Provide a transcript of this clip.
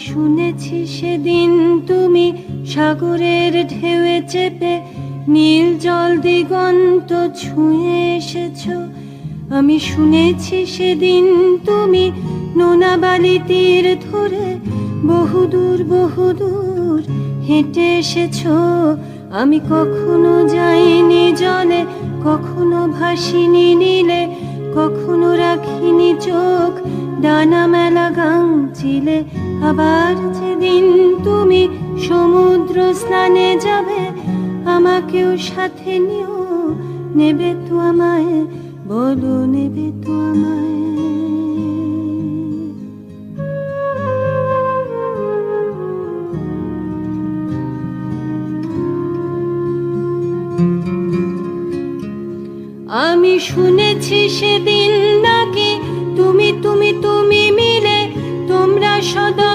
শুনেছি সেদিন তুমি সাগরের ঢেউয়ে চেপে নীল জল দিগন্ত ছুঁয়ে এসেছো। আমি শুনেছি সেদিন তুমি নোনা বালি তীর ধরে বহুদূর বহুদূর হেঁটে এসেছো। আমি কখনো যাইনি জলে, কখনো ভাসিনি নীলে, কখনো রাখিনি চোখ ডানা মেলা গাংচিলে। আবার যেদিন তুমি সমুদ্র স্নানে যাবে, আমাকেও সাথে নিও, নেবে তো আমায়, বলো নেবে তো আমায়। আমি শুনেছি সেদিন নাকি তুমি তুমি তুমি মিলে তোমরা সদা